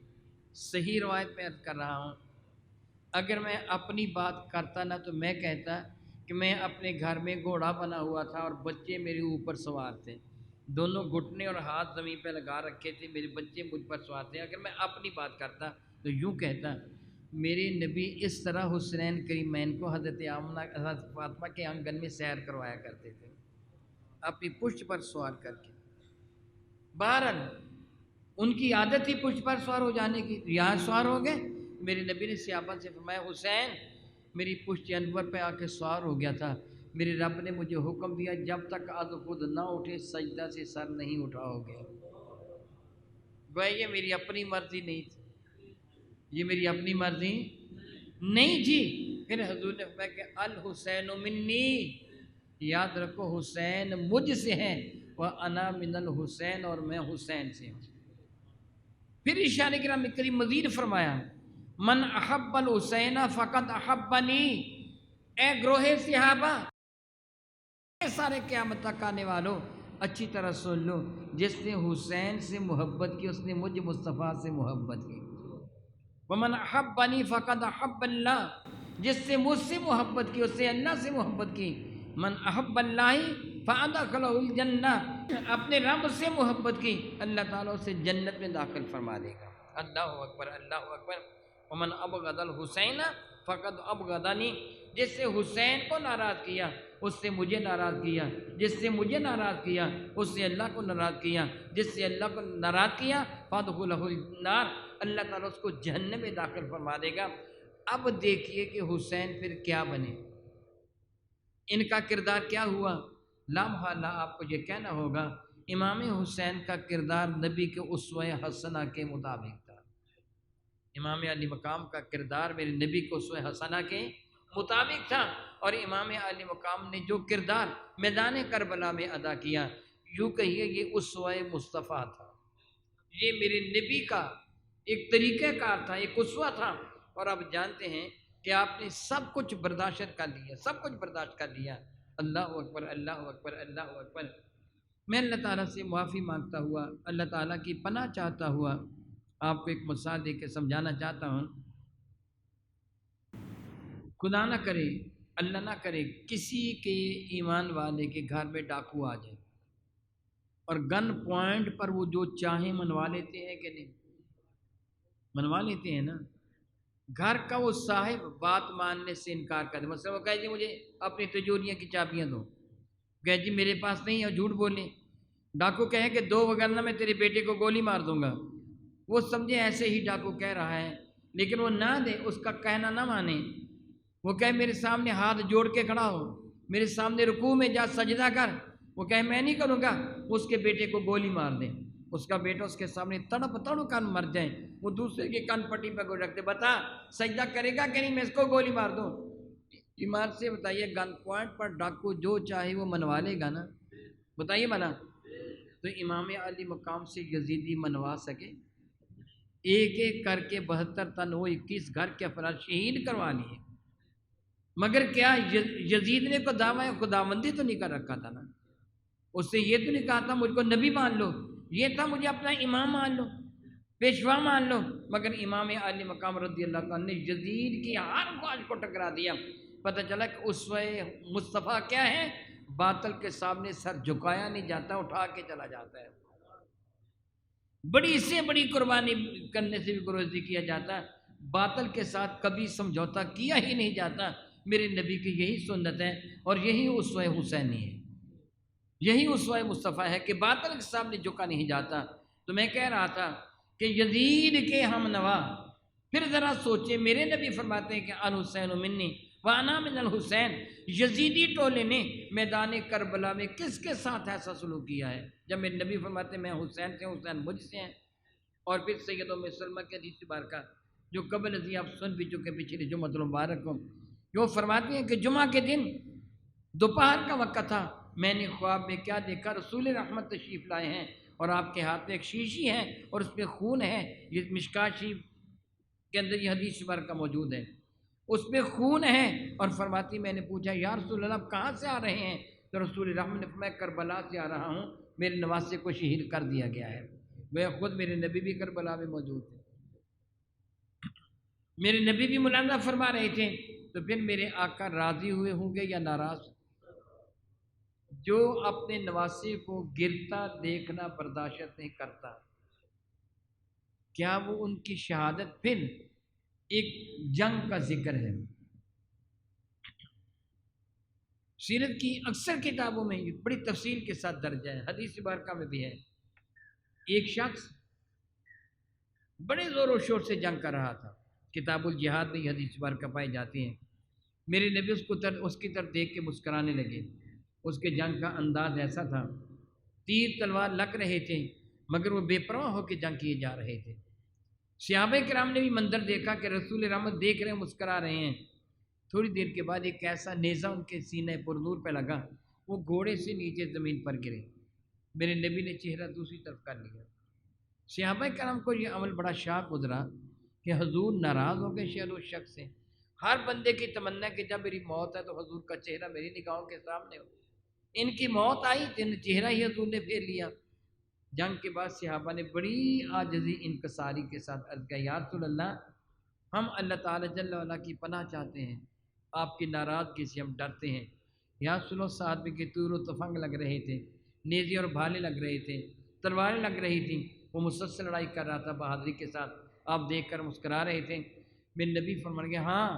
صحیح روایت میں عرض کر رہا ہوں، اگر میں اپنی بات کرتا نا تو میں کہتا کہ میں اپنے گھر میں گھوڑا بنا ہوا تھا اور بچے میرے اوپر سوار تھے، دونوں گھٹنے اور ہاتھ زمین پہ لگا رکھے تھے، میرے بچے مجھ پر سوار تھے، اگر میں اپنی بات کرتا تو یوں کہتا میرے نبی اس طرح حسنین کریمین کو حضرت آمنہ حضرت فاطمہ کے آنگن میں سیر کروایا کرتے تھے اپنی پشت پر سوار کر کے۔ بہرحال ان کی عادت تھی پشت پر سوار ہو جانے کی، یہاں سوار ہو گئے، میرے نبی نے صحابہ سے فرمایا حسین میری پشت انور پہ آ کے سوار ہو گیا تھا، میرے رب نے مجھے حکم دیا جب تک از خود نہ اٹھے سجدہ سے سر نہیں اٹھاؤ گے، گویا یہ میری اپنی مرضی نہیں تھی، یہ میری اپنی مرضی نہیں تھی۔ پھر حضور نے فرمایا کہ الحسین منی، یاد رکھو حسین مجھ سے ہے، وَأَنَا مِنَ الحسین، اور میں حسین سے ہوں۔ پھر ارشاد کرام کریم مزید فرمایا من احب الحسین فقد احبنی، اے گروہ صحابہ، اے سارے قیامت تک آنے والوں اچھی طرح سن لو، جس نے حسین سے محبت کی اس نے مجھ مصطفیٰ سے محبت کی، ومن احبنی فقد احب اللہ، جس سے مجھ سے محبت کی اس سے اللہ سے محبت کی، من احب اللہ فادخلہ الجنہ، اپنے رب سے محبت کی اللہ تعالیٰ اسے جنت میں داخل فرما دے گا۔ اللہ اکبر، اللہ اکبر۔ ومن ابغض الحسین فقد ابغضنی، جس سے حسین کو ناراض کیا اس سے مجھے ناراض کیا، جس سے مجھے ناراض کیا اس سے اللہ کو ناراض کیا، جس سے اللہ کو ناراض کیا فادخلہ النار، اللہ تعالیٰ اس کو جہنم میں داخل فرما دے گا۔ اب دیکھیے کہ حسین پھر کیا بنے، ان کا کردار کیا ہوا۔ لامحالہ آپ کو یہ کہنا ہوگا امام حسین کا کردار نبی کے اسوہ حسنہ کے مطابق تھا، امام علی مقام کا کردار میرے نبی کے اسوہ حسنہ کے مطابق تھا، اور امام علی مقام نے جو کردار میدان کربلا میں ادا کیا، یوں کہیے یہ اسوہ مصطفیٰ تھا، یہ میرے نبی کا ایک طریقہ کار تھا، ایک اسوہ تھا۔ اور آپ جانتے ہیں کہ آپ نے سب کچھ برداشت کر لیا، سب کچھ برداشت کر لیا۔ اللہ اکبر، اللہ اکبر، اللہ اکبر۔ میں اللہ تعالیٰ سے معافی مانگتا ہوا، اللہ تعالیٰ کی پناہ چاہتا ہوا، آپ کو ایک مثال دے کے سمجھانا چاہتا ہوں۔ خدا نہ کرے، اللہ نہ کرے کسی کے ایمان والے کے گھر میں ڈاکو آ جائے اور گن پوائنٹ پر وہ جو چاہیں منوا لیتے ہیں کہ نہیں، منوا لیتے ہیں نا۔ گھر کا وہ صاحب بات ماننے سے انکار کر دے، مثلا وہ کہے جی مجھے اپنی تجوریاں کی چابیاں دو، کہے جی میرے پاس نہیں ہے، جھوٹ بولے، ڈاکو کہے کہ دو وگرنہ میں تیرے بیٹے کو گولی مار دوں گا، وہ سمجھے ایسے ہی ڈاکو کہہ رہا ہے، لیکن وہ نہ دے، اس کا کہنا نہ مانے، وہ کہے میرے سامنے ہاتھ جوڑ کے کھڑا ہو، میرے سامنے رکوع میں جا سجدہ کر، وہ کہے میں نہیں کروں گا، اس کے بیٹے کو گولی مار دے، اس کا بیٹا اس کے سامنے تڑپ تڑپ کر مر جائے، وہ دوسرے کے کان پٹی پہ گولی رکھتے، بتا سجدہ کرے گا کہ نہیں، میں اس کو گولی مار دوں۔ ایمان سے بتائیے گن پوائنٹ پر ڈاکو جو چاہے وہ منوا لے گا نا، بتائیے منع؟ تو امام علی مقام سے یزیدی منوا سکے؟ ایک ایک کر کے 72 تن وہ 21 گھر کے افراد شہید کروا لیے، مگر کیا یزید نے کو دعویٰ خداوندی تو نہیں کر رکھا تھا نا، اس سے یہ تو نہیں کہا تھا مجھ کو نبی مان لو، یہ تھا مجھے اپنا امام مان لو، پیشوا مان لو، مگر امام علی مقام رضی اللہ عنہ نے یزید کی ہر خواہش کو ٹکرا دیا۔ پتہ چلا کہ اسوہ مصطفیٰ کیا ہے، باطل کے سامنے سر جھکایا نہیں جاتا، اٹھا کے چلا جاتا ہے۔ بڑی سے بڑی قربانی کرنے سے بھی گریز کیا جاتا، باطل کے ساتھ کبھی سمجھوتا کیا ہی نہیں جاتا۔ میرے نبی کی یہی سنت ہے اور یہی اسوہ حسینی ہے، یہی اسوہ مصطفیٰ ہے کہ باطل کے سامنے جھکا نہیں جاتا۔ تو میں کہہ رہا تھا کہ یزید کے ہم نوا، پھر ذرا سوچے، میرے نبی فرماتے ہیں کہ الحسین منی وانا من الحسین، یزیدی ٹولے نے میدان کربلا میں کس کے ساتھ ایسا سلوک کیا ہے؟ جب میرے نبی فرماتے ہیں میں حسین سے، حسین مجھ سے ہیں۔ اور پھر سید ام سلمہ کے حدیث بارکہ جو قبل ازیں آپ سن بھی چکے پچھلے جمعۃ المبارک کو، جو فرماتی ہیں کہ جمعہ کے دن دوپہر کا وقت تھا، میں نے خواب میں کیا دیکھا، رسول رحمت تشریف لائے ہیں اور آپ کے ہاتھ میں ایک شیشی ہے اور اس پہ خون ہے، یہ مشکات شریف کے اندر یہ حدیث بارکہ موجود ہے، اس پہ خون ہے۔ اور فرماتی میں نے پوچھا یا رسول اللہ آپ کہاں سے آ رہے ہیں؟ تو رسول رحمت نے فرمایا کربلا سے آ رہا ہوں، میرے نواسے کو شہید کر دیا گیا ہے۔ وہ خود میرے نبی بھی کربلا میں موجود تھے، میرے نبی بھی ملاحظہ فرما رہے تھے۔ تو پھر میرے آقا راضی ہوئے ہوں گے یا ناراض؟ جو اپنے نواسے کو گرتا دیکھنا برداشت نہیں کرتا، کیا وہ ان کی شہادت پھر ایک جنگ کا ذکر ہے؟ سیرت کی اکثر کتابوں میں یہ بڑی تفصیل کے ساتھ درج ہے، حدیث بارکہ میں بھی ہے، ایک شخص بڑے زور و شور سے جنگ کر رہا تھا، کتاب الجہاد میں یہ حدیث بارکہ پائی جاتی ہیں۔ میرے نبی اس کی طرف دیکھ کے مسکرانے لگے، اس کے جنگ کا انداز ایسا تھا، تیر تلوار لگ رہے تھے مگر وہ بے پرواہ ہو کے جنگ کیے جا رہے تھے۔ صحابہ کرام نے بھی منظر دیکھا کہ رسول رحمت دیکھ رہے ہیں، مسکرا رہے ہیں۔ تھوڑی دیر کے بعد ایک ایسا نیزہ ان کے سینے پر نور پہ لگا، وہ گھوڑے سے نیچے زمین پر گرے، میرے نبی نے چہرہ دوسری طرف کر لیا۔ صحابہ کرام کو یہ عمل بڑا شاق گزرا کہ حضور ناراض ہو گئے شاید اس شخص سے۔ ہر بندے کی تمنا کہ جب میری موت ہے تو حضور کا چہرہ میری نگاہوں کے سامنے ہو، ان کی موت آئی تو چہرہ ہی حضور نے پھیر لیا۔ جنگ کے بعد صحابہ نے بڑی عاجزی انکساری کے ساتھ عرض کیا یا رسول اللہ، ہم اللہ تعالیٰ جل وعلا کی پناہ چاہتے ہیں، آپ کی ناراضگی سے ہم ڈرتے ہیں۔ یا رسول اللہ، صحابہ کے تور و تفنگ لگ رہے تھے، نیزے اور بھالے لگ رہے تھے، تلواریں لگ رہی تھیں، وہ مسلسل لڑائی کر رہا تھا بہادری کے ساتھ، آپ دیکھ کر مسکرا رہے تھے۔ میرے نبی فرمان گئے ہاں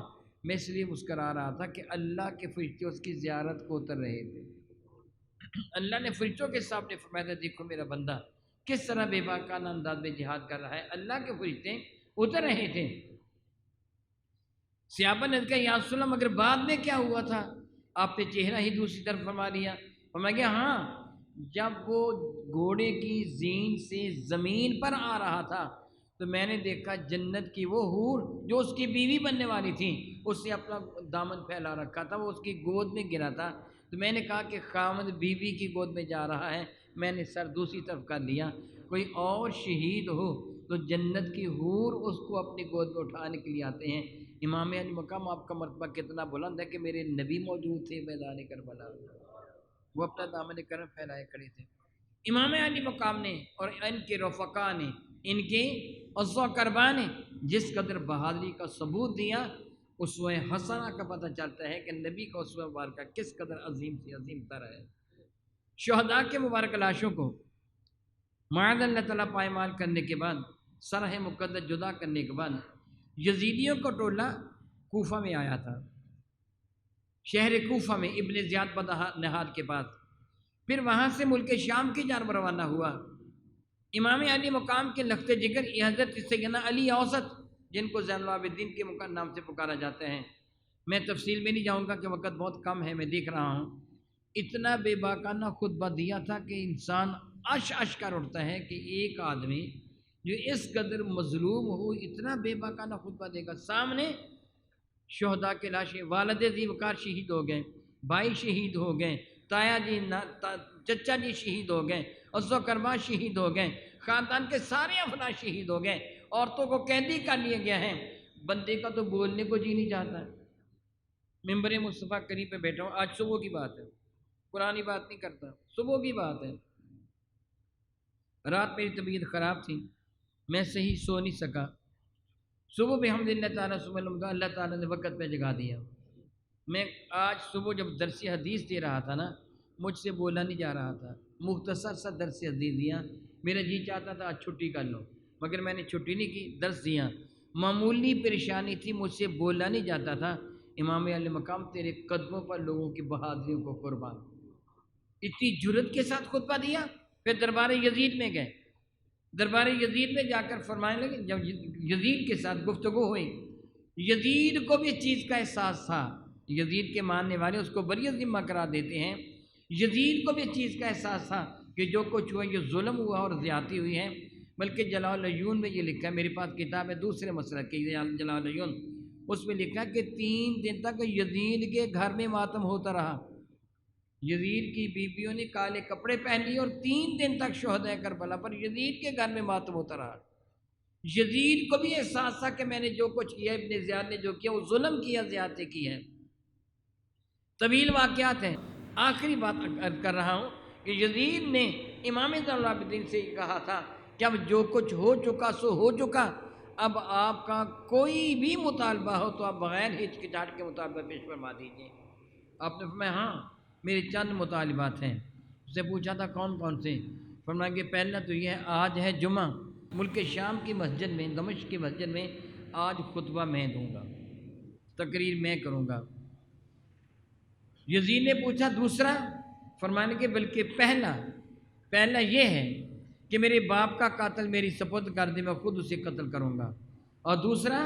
میں اس لیے مسکرا رہا تھا کہ اللہ کے فرشتے اس کی زیارت کو اتر رہے تھے۔ اللہ نے فرشتوں کے سامنے فرمایا تھا دیکھو میرا بندہ کس طرح بے باکانہ انداز میں جہاد کر رہا ہے، اللہ کے فرشتے اتر رہے تھے۔ صحابہ نے کہا یا رسول اللہ مگر بعد میں کیا ہوا تھا؟ آپ نے چہرہ ہی دوسری طرف فرما دیا۔ فرمایا کہ ہاں جب وہ گھوڑے کی زین سے زمین پر آ رہا تھا تو میں نے دیکھا جنت کی وہ حور جو اس کی بیوی بننے والی تھی، اس نے اپنا دامن پھیلا رکھا تھا، وہ اس کی گود میں گرا تھا۔ تو میں نے کہا کہ خاوند بیوی کی گود میں جا رہا ہے، میں نے سر دوسری طرف کر لیا، کوئی اور شہید ہو تو جنت کی حور اس کو اپنی گود میں اٹھانے کے لیے آتے ہیں۔ امام علی مقام آپ کا مرتبہ کتنا بلند ہے کہ میرے نبی موجود تھے میدان کربلا، وہ اپنا دامن کرم پھیلائے کھڑے تھے۔ امام علی مقام نے اور ان کے رفقا نے، ان کے عزو کربا نے جس قدر بہادری کا ثبوت دیا، اسوہ حسنہ کا پتہ چلتا ہے کہ نبی کا اسوہ مبارکہ کس قدر عظیم سے عظیم تر ہے۔ شہداء کے مبارک لاشوں کو معاذ اللہ تعالیٰ پائمال کرنے کے بعد، سرح مقدس جدا کرنے کے بعد، یزیدیوں کا ٹولہ کوفہ میں آیا تھا، شہر کوفہ میں ابن زیاد نہاد کے پاس، پھر وہاں سے ملک شام کی جانب روانہ ہوا۔ امام علی مقام کے لخت جگر یہ حضرت سیدنا علی اوسط جن کو زین العابدین کے نام سے پکارا جاتا ہے، میں تفصیل میں نہیں جاؤں گا کہ وقت بہت کم ہے، میں دیکھ رہا ہوں، اتنا بے باکانہ خطبہ دیا تھا کہ انسان اش کر اٹھتا ہے کہ ایک آدمی جو اس قدر مظلوم ہو اتنا بے باکانہ خطبہ دے گا۔ سامنے شہداء کے لاشیں، والد ذی وقار شہید ہو گئے، بھائی شہید ہو گئے، تایا جی چچا جی شہید ہو گئے، عزو کربا شہید ہو گئے، خاندان کے سارے افراد شہید ہو گئے، عورتوں کو قیدی کر لیے گئے ہیں۔ بندے کا تو بولنے کو جی نہیں چاہتا ہے۔ ممبر مصطفیٰ کریم پہ بیٹھا ہوں، آج صبح کی بات ہے، پرانی بات نہیں کرتا، صبح کی بات ہے۔ رات میری طبیعت خراب تھی، میں صحیح سو نہیں سکا، صبح بحمد اللہ تعالیٰ صبح اللہ تعالیٰ نے وقت پہ جگا دیا۔ میں آج صبح جب درس حدیث دے رہا تھا نا، مجھ سے بولا نہیں جا رہا تھا، مختصر سا درس حدیث دیا، میرا جی چاہتا تھا آج چھٹی کر لو، مگر میں نے چھٹی نہیں کی، درس دیا۔ معمولی پریشانی تھی، مجھ سے بولا نہیں جاتا تھا، امام علیہ مقام تیرے قدموں پر لوگوں کی بہادریوں کو قربان۔ اتنی جرت کے ساتھ خطبہ دیا۔ پھر دربار یزید میں گئے، دربار یزید میں جا کر فرمانے لگے، جب یزید کے ساتھ گفتگو ہوئی، یزید کو بھی اس چیز کا احساس تھا، یزید کے ماننے والے اس کو بری ذمہ قرار دیتے ہیں، یزید کو بھی اس چیز کا احساس تھا کہ جو کچھ ہوا یہ ظلم ہوا اور زیادتی ہوئی ہے۔ بلکہ جلال العیون میں یہ لکھا ہے، میرے پاس کتاب ہے دوسرے مسلک کی جلال العیون، اس میں لکھا کہ 3 دن تک یزید کے گھر میں ماتم ہوتا رہا، یزید کی بیویوں نے کالے کپڑے پہن لیے اور 3 دن تک شہداء کربلا پر یزید کے گھر میں ماتم ہوتا رہا۔ یزید کو بھی احساس تھا کہ میں نے جو کچھ کیا، ابن زیاد نے جو کیا وہ ظلم کیا، زیادتی کی ہے۔ طویل واقعات ہیں، آخری بات کر رہا ہوں کہ یزید نے امام زین العابدین سے کہا تھا کہ اب جو کچھ ہو چکا سو ہو چکا، اب آپ کا کوئی بھی مطالبہ ہو تو آپ بغیر ہچکچاہٹ کے مطالبہ پیش فرما دیجیے۔ آپ نے فرمایا ہاں میرے چند مطالبات ہیں۔ اس سے پوچھا تھا کون کون سے؟ فرمایا کہ پہلا تو یہ ہے، آج ہے جمعہ، ملک شام کی مسجد میں، دمشق کی مسجد میں آج خطبہ میں دوں گا، تقریر میں کروں گا۔ یزید نے پوچھا دوسرا؟ فرمانے کہ بلکہ پہلا یہ ہے کہ میرے باپ کا قاتل میری سپرد کر دے، میں خود اسے قتل کروں گا، اور دوسرا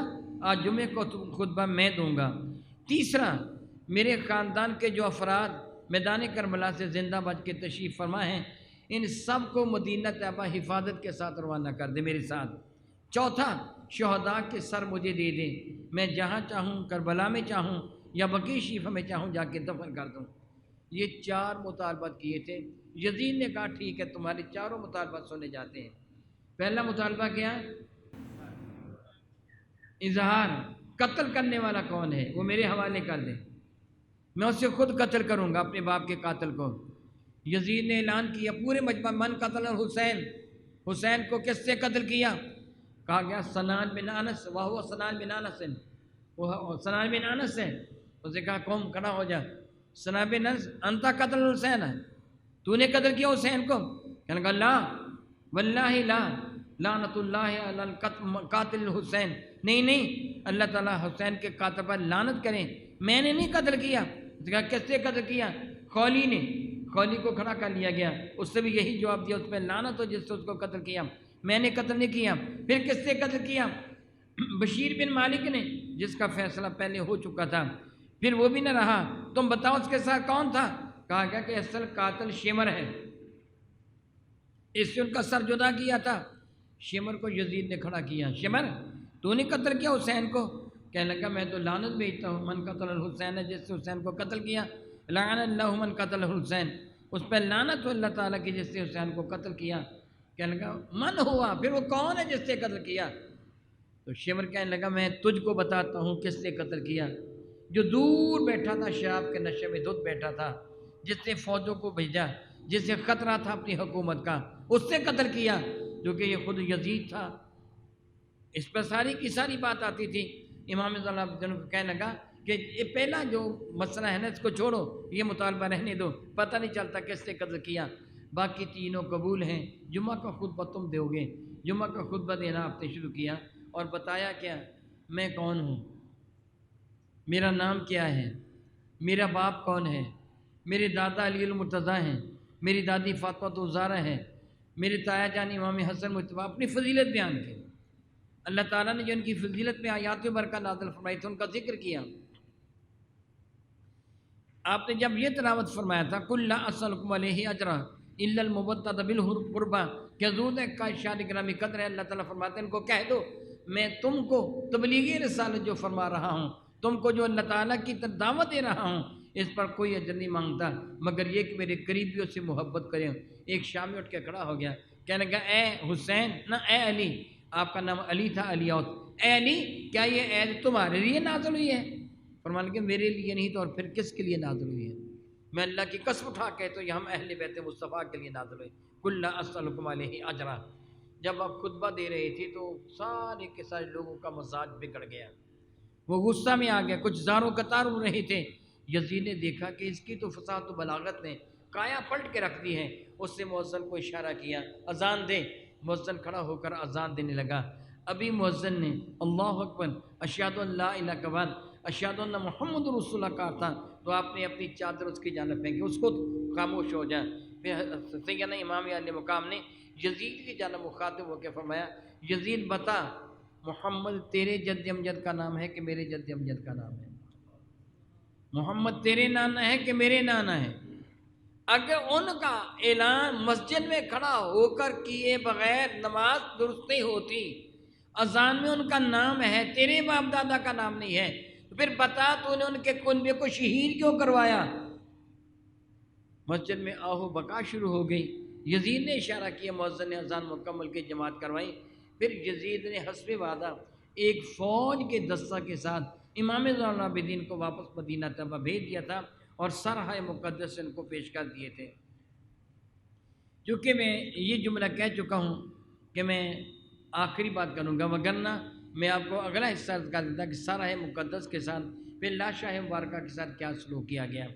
آج جمعے کو خطبہ میں دوں گا۔ تیسرا میرے خاندان کے جو افراد میدان کربلا سے زندہ بچ کے تشریف فرما ہیں، ان سب کو مدینہ طیبہ حفاظت کے ساتھ روانہ کر دے میرے ساتھ۔ چوتھا شہداء کے سر مجھے دے دے، میں جہاں چاہوں، کربلا میں چاہوں یا بقیع شریف میں چاہوں جا کے دفن کر دوں۔ یہ 4 مطالبات کیے تھے۔ یزید نے کہا ٹھیک ہے تمہارے چاروں مطالبات سنے جاتے ہیں۔ پہلا مطالبہ کیا؟ اظہار، قتل کرنے والا کون ہے وہ میرے حوالے کر دیں، میں اسے خود قتل کروں گا، اپنے باپ کے قاتل کو۔ یزید نے اعلان کیا پورے مجمع، من قتل حسین، حسین کو کس سے قتل کیا؟ کہا گیا سنان بن انس، وہ سنان بن انس، وہ سنان بن انس ہے۔ اسے کہا قوم کھڑا ہو جا، سنان بن انس انتا قتل حسین ہے، تو نے قتل کیا حسین کو؟ کہنے لگا لا واللہ لا، لعنت اللہ علی قاتل حسین، نہیں اللہ تعالیٰ حسین کے قاتل پر لعنت کریں، میں نے نہیں قتل کیا۔ اس نے کہا کس سے قتل کیا؟ خولی نے، خولی کو کھڑا کر لیا گیا، اس سے بھی یہی جواب دیا، اس پہ لعنت ہو جس سے اس کو قتل کیا، میں نے قتل نہیں کیا۔ پھر کس سے قتل کیا؟ بشیر بن مالک نے، جس کا فیصلہ پہلے ہو چکا تھا، پھر وہ بھی نہ رہا، تم بتاؤ اس کے ساتھ کون تھا؟ کہا گیا کہ اصل قاتل شمر ہے، اس سے ان کا سر جدا کیا تھا۔ شمر کو یزید نے کھڑا کیا، شمر تو نے قتل کیا حسین کو؟ کہنے لگا میں تو لعنت بھیجتا ہوں، من قتل الحسین ہے، جس سے حسین کو قتل کیا، لعن اللہ من قتل الحسین، اس پہ لعنت ہو اللہ تعالیٰ کی جس سے حسین کو قتل کیا۔ کہنے لگا من ہوا، پھر وہ کون ہے جس سے قتل کیا؟ تو شمر کہنے لگا میں تجھ کو بتاتا ہوں کس سے قتل کیا، جو دور بیٹھا تھا، شراب کے نشے میں دھت بیٹھا تھا، جس نے فوجوں کو بھیجا، جس سے خطرہ تھا اپنی حکومت کا، اس سے قتل کیا، جو کہ یہ خود یزید تھا۔ اس پر ساری کی ساری بات آتی تھی۔ امام زین العابدین کو کہنے لگا کہ یہ پہلا جو مسئلہ ہے نا اس کو چھوڑو، یہ مطالبہ رہنے دو، پتہ نہیں چلتا کس سے قتل کیا، باقی تینوں قبول ہیں۔ جمعہ کا خطبہ تم دو گے، جمعہ کا خطبہ دینا آپ نے شروع کیا اور بتایا کیا، میں کون ہوں، میرا نام کیا ہے، میرا باپ کون ہے، میرے دادا علی المرتضیٰ ہیں، میری دادی فاطمہ الزہرا ہے، میرے تایا جان امام حسن مجتبی، اپنی فضیلت بیان کی۔ اللہ تعالیٰ نے جو ان کی فضیلت میں آیات برکہ نازل فرمائی تھی ان کا ذکر کیا۔ آپ نے جب یہ تلاوت فرمایا تھا قُلْ لَا أَسْأَلُكُمْ عَلَيْهِ أَجْرًا إِلَّا الْمَوَدَّةَ بِالْقُرْبَىٰ، کہ حضور کا ارشاد گرامی قدر ہے، اللہ تعالیٰ فرماتے ہیں ان کو کہہ دو میں تم کو تبلیغی رسالت جو فرما رہا ہوں، تم کو جو اللہ تعالیٰ کی دعوت دے رہا ہوں، اس پر کوئی اجر نہیں مانگتا مگر یہ کہ میرے قریبیوں سے محبت کریں۔ ایک شامی اٹھ کے کھڑا ہو گیا، کہنے لگا اے حسین، نہ اے علی، آپ کا نام علی تھا، علی اوت، اے علی کیا یہ عید تمہارے لیے نازل ہوئی ہے؟ فرمانے کہ میرے لیے نہیں تو اور پھر کس کے لیے نازل ہوئی ہے؟ میں اللہ کی قسم اٹھا کے تو یہ ہم اہل بیت مصطفیٰ کے لیے نازل ہوئی۔ قُلْ لَا أَسْأَلُكُمْ عَلَيْهِ أَجْرًا۔ جب آپ خطبہ دے رہے تھے تو سارے کے سارے لوگوں کا مزاج بگڑ گیا، وہ غصہ میں آ گیا، کچھ زاروں قطار ہو رہے تھے۔ یزید نے دیکھا کہ اس کی تو فصاحت و بلاغت نے کایا پلٹ کے رکھ دی ہے۔ اس سے مؤذن کو اشارہ کیا اذان دے، مؤذن کھڑا ہو کر اذان دینے لگا۔ ابھی مؤذن نے اللہ اکبر اشہد ان لا الہ کے بعد اشہد ان محمد رسول اللہ کہا تھا تو آپ نے اپنی چادر اس کی جانب پھینکی، اس کو خاموش ہو جائے۔ پھر سیدنا امام علی مقام نے یزید کی جانب مخاطب ہو کے فرمایا یزید بتا محمد تیرے جد امجد کا نام ہے کہ میرے جد امجد کا نام ہے؟ محمد تیرے نانا ہے کہ میرے نانا ہے؟ اگر ان کا اعلان مسجد میں کھڑا ہو کر کیے بغیر نماز درست نہیں ہوتی، اذان میں ان کا نام ہے، تیرے باپ دادا کا نام نہیں ہے، تو پھر بتا تو نے ان کے کنبے کو شہید کیوں کروایا؟ مسجد میں آہو بکا شروع ہو گئی۔ یزید نے اشارہ کیا، مؤذن نے اذان مکمل کی جماعت کروائی۔ پھر یزید نے حسب وعدہ ایک فوج کے دستہ کے ساتھ امام زین العابدین کو واپس مدینہ طیبہ بھیج دیا تھا اور سرحۂ مقدس ان کو پیش کر دیے تھے۔ چونکہ میں یہ جملہ کہہ چکا ہوں کہ میں آخری بات کروں گا، وگرنہ میں آپ کو اگلا حصہ کر دیتا کہ سرحۂ مقدس کے ساتھ پھر لاشاہ مبارکہ کے ساتھ کیا سلوک کیا گیا۔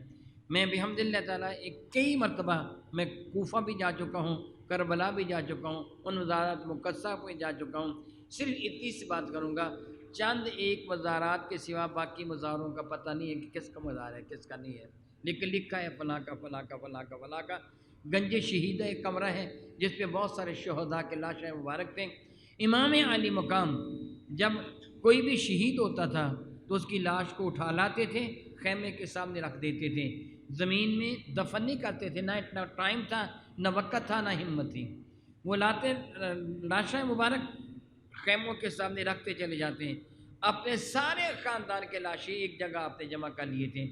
میں بحمد اللہ تعالیٰ کئی مرتبہ میں کوفہ بھی جا چکا ہوں، کربلا بھی جا چکا ہوں، ان مزارات مقدسہ پہ جا چکا ہوں۔ صرف اتنی سی بات کروں گا، چند ایک مزارات کے سوا باقی مزاروں کا پتہ نہیں ہے کہ کس کا مزار ہے کس کا نہیں ہے، لیکن لکھا ہے فلاں کا فلاں کا فلاں کا فلاں کا۔ گنج شہیدہ ایک کمرہ ہے جس پہ بہت سارے شہداء کے لاشیں مبارک تھے۔ امام علی مقام جب کوئی بھی شہید ہوتا تھا تو اس کی لاش کو اٹھا لاتے تھے، خیمے کے سامنے رکھ دیتے تھے، زمین میں دفن نہیں کرتے تھے، نہ اتنا ٹائم تھا، نہ وقت تھا، نہ ہمت تھی۔ وہ لاتے لاشیں مبارک خیموں کے سامنے رکھتے چلے جاتے ہیں۔ اپنے سارے خاندان کے لاشیں ایک جگہ آپ نے جمع کر لیے تھے۔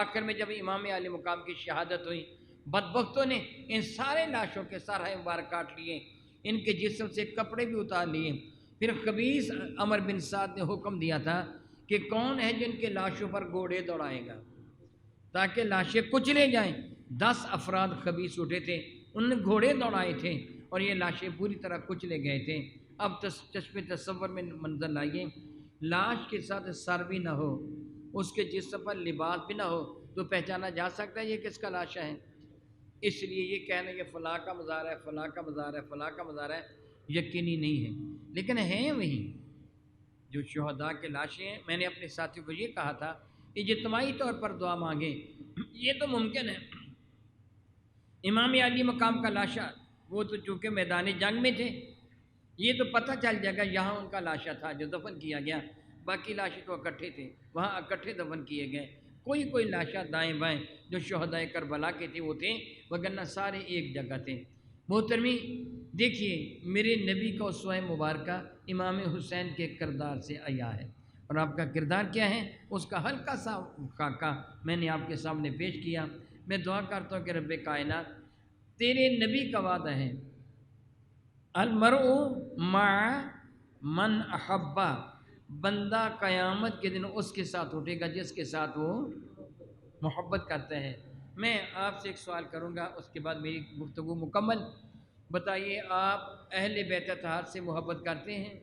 آخر میں جب امام علی مقام کی شہادت ہوئی، بدبختوں نے ان سارے لاشوں کے سارے مبارک کاٹ لیے، ان کے جسم سے کپڑے بھی اتار لیے۔ پھر خبیث عمر بن سعد نے حکم دیا تھا کہ کون ہے جن کے لاشوں پر گھوڑے دوڑائے گا تاکہ لاشیں کچلے جائیں۔ 10 افراد خبیث اٹھے تھے، انہوں نے گھوڑے دوڑائے تھے اور یہ لاشیں پوری طرح کچلے گئے تھے۔ اب چشم تصور میں منظر لائیے، لاش کے ساتھ سر بھی نہ ہو، اس کے جسم پر لباس بھی نہ ہو تو پہچانا جا سکتا ہے یہ کس کا لاشا ہے؟ اس لیے یہ کہنا کہ فلاں کا مزار ہے، فلاں کا مزار ہے، فلاں کا مزار ہے، یقینی نہیں ہے، لیکن ہیں وہی جو شہداء کے لاشیں ہیں۔ میں نے اپنے ساتھی کو یہ کہا تھا کہ اجتماعی طور پر دعا مانگیں، یہ تو ممکن ہے۔ امام علی مقام کا لاشا وہ تو چونکہ میدان جنگ میں تھے، یہ تو پتہ چل جائے گا یہاں ان کا لاشا تھا جو دفن کیا گیا، باقی لاشیں تو اکٹھے تھے، وہاں اکٹھے دفن کیے گئے۔ کوئی لاشا دائیں بائیں جو شہداء کربلا کے تھے وہ تھے، وگرنہ سارے ایک جگہ تھے۔ محترمی دیکھیے، میرے نبی کا اسوہ مبارکہ امام حسین کے کردار سے عیا ہے، اور آپ کا کردار کیا ہے اس کا ہلکا سا خاکہ میں نے آپ کے سامنے پیش کیا۔ میں دعا کرتا ہوں کہ رب کائنات تیرے نبی کا وعدہ ہے، المرء مع من احبہ، بندہ قیامت کے دن اس کے ساتھ اٹھے گا جس کے ساتھ وہ محبت کرتے ہیں۔ میں آپ سے ایک سوال کروں گا، اس کے بعد میری گفتگو مکمل۔ بتائیے، آپ اہل بیت اطہار سے محبت کرتے ہیں؟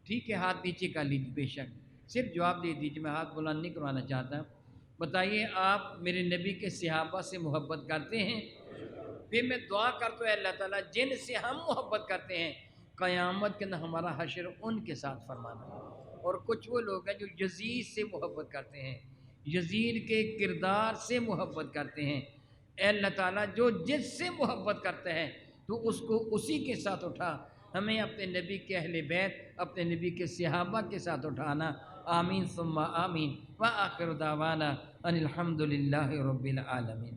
ٹھیک ہے، ہاتھ نیچے کر لیجیے، بے شک صرف جواب دے دیجیے، میں ہاتھ بلند نہیں کروانا چاہتا۔ بتائیے، آپ میرے نبی کے صحابہ سے محبت کرتے ہیں؟ پھر میں دعا کرتا ہوں اللہ تعالیٰ جن سے ہم محبت کرتے ہیں قیامت کے دن ہمارا حشر ان کے ساتھ فرمانا۔ اور کچھ وہ لوگ ہیں جو یزید سے محبت کرتے ہیں، یزید کے کردار سے محبت کرتے ہیں۔ اے اللہ تعالیٰ جو جس سے محبت کرتے ہیں تو اس کو اسی کے ساتھ اٹھا، ہمیں اپنے نبی کے اہل بیت، اپنے نبی کے صحابہ کے ساتھ اٹھانا۔ آمین ثم آمین، وآخر دعوانا ان الحمد للہ رب العالمین۔